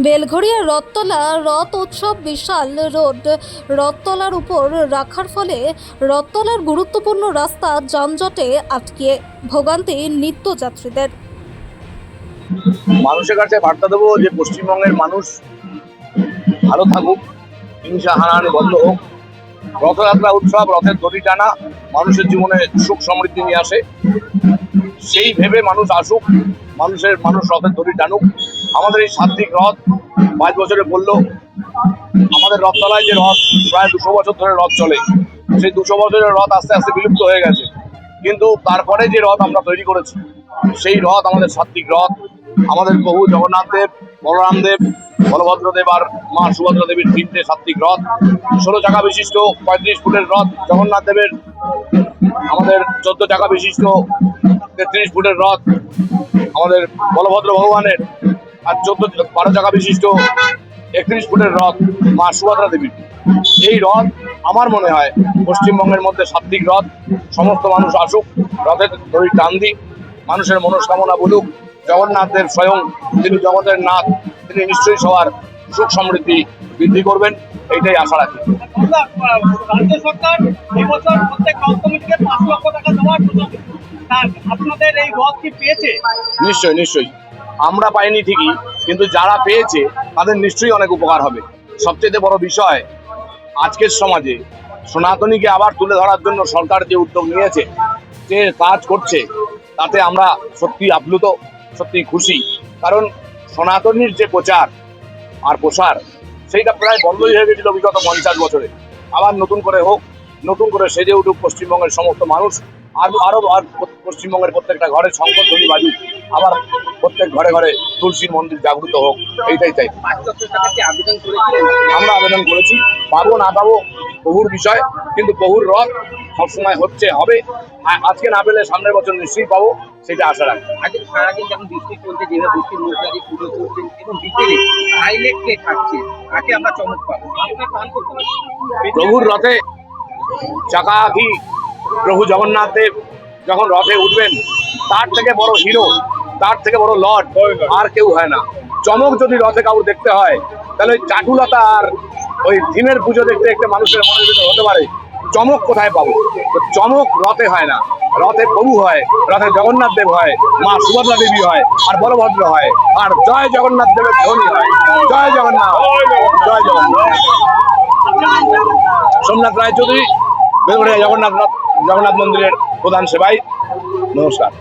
বেলঘড়িয়া রথতলা রথ উৎসব বিশাল রোড রথতলার উপর রাখার ফলে রথতলার গুরুত্বপূর্ণ রাস্তা যানজটে আটকে ভোগান্তি নিত্যযাত্রীদের। মানুষের কাছে বার্তা দেবো যে পশ্চিমবঙ্গের মানুষ ভালো থাকুক, হিংসা হানাহানি বন্ধ হোক। রথযাত্রা উৎসব, রথের দড়ি টানা মানুষের জীবনে সুখ সমৃদ্ধি নিয়ে আসে, সেই ভেবে মানুষ আসুক, মানুষ রথের দড়ি টানুক। আমাদের এই সাত্বিক রথ 5 বছরে বললো, আমাদের রথতলায় যে রথ প্রায় 200 বছর ধরে রথ চলে, সেই 200 বছরের রথ আস্তে আস্তে বিলুপ্ত হয়ে গেছে। কিন্তু তারপরে যে রথ আমরা তৈরি করেছি, সেই রথ আমাদের সাত্বিক রথ। আমাদের প্রভু জগন্নাথ দেব, বলরাম দেব, বলভদ্র দেব আর মা সুভদ্রা দেবীর 3টে সাত্বিক রথ, 16 চাকা বিশিষ্ট 35 ফুটের রথ জগন্নাথ দেবের, আমাদের 14 চাকা বিশিষ্ট 33 ফুটের রথ আমাদের বলভদ্র ভগবানের, আর 12 চাকা বিশিষ্ট 31 ফুটের রথ মা সুভদ্রা দেবীর। এই রথ আমার মনে হয় পশ্চিমবঙ্গের মধ্যে সাত্বিক রথ। সমস্ত মানুষ আসুক, রথের দড়ি টান দিক, মানুষের মনস্কামনা বলুক। জগন্নাথ দেব স্বয়ং, তিনি জগতের নাথ, তিনি নিশ্চয়ই সবার সুখ সমৃদ্ধি বৃদ্ধি করবেন, এইটাই আশা রাখি। রাজ্য সরকার এবছর প্রত্যেক রথ কমিটিকে 5 লক্ষ টাকা দেওয়ার কথা, আপনাদের এই রথ কি পেয়েছে? নিশ্চয়ই আমরা পাইনি ঠিকই, কিন্তু যারা পেয়েছে তাদের নিশ্চয়ই অনেক উপকার হবে। সবচেয়ে বড় বিষয়, আজকের সমাজে সনাতনীকে আবার তুলে ধরার জন্য সরকার যে উদ্যোগ নিয়েছে, যে কাজ করছে, তাতে আমরা সত্যি আপ্লুত, সত্যি খুশি। কারণ সনাতনীর যে প্রচার আর প্রসার, সেইটা প্রায় বন্ধই হয়ে গেছিল বিগত 50 বছরে। আবার নতুন করে হোক, নতুন করে সেজে উঠুক পশ্চিমবঙ্গের সমস্ত মানুষ, আর পশ্চিমবঙ্গের প্রত্যেকটা ঘরে শঙ্করধ্বনি বাজুক, আবার প্রত্যেক ঘরে ঘরে তুলসীর মন্দির জাগ্রত হোক, এইটাই চাই। আমরা আবেদন করেছি, পাবো না পাবো প্রভুর বিষয়, কিন্তু প্রভুর রথ সবসময় হচ্ছে, হবে। আজকে না পেলে সামনের বছর নিশ্চয়ই পাবো, সেটা আশা রাখি। আজকে সারাদিন যখন বৃষ্টি চলছে, যেভাবে বৃষ্টির মধ্যে আজকে পুজো করছেন এবং বিকেলে হাইলাইট কে থাকছে, তাকে আমরা চমক পাবো। আপনার প্রাণ করতে হবে প্রভুর রথে চাকাকি প্রভু জগন্নাথ দেব যখন রথে উঠবেন, তার থেকে বড় হিরো, তার থেকে বড় লর্ড আর কেউ হয় না। চমক যদি রথে কাউর দেখতে হয়, তাহলে ওই চাটুলতা আর ওই থিমের পুজো দেখতে দেখতে মানুষের মনের ভিতরে হতে পারে। চমক কোথায় পাবো? তো চমক রথে হয় না, রথে প্রভু হয়, রথে জগন্নাথ দেব হয়, মা সুভদ্রা দেবী হয়, আর বলভদ্র হয়, আর জয় জগন্নাথ দেবের ধ্বনি হয়। জয় জগন্নাথ, জয় জগন্নাথ। সোমনাথ রায়চৌধুরী, বেলঘড়িয়া জগন্নাথ মন্দিরের প্রধান সেবাই। নমস্কার।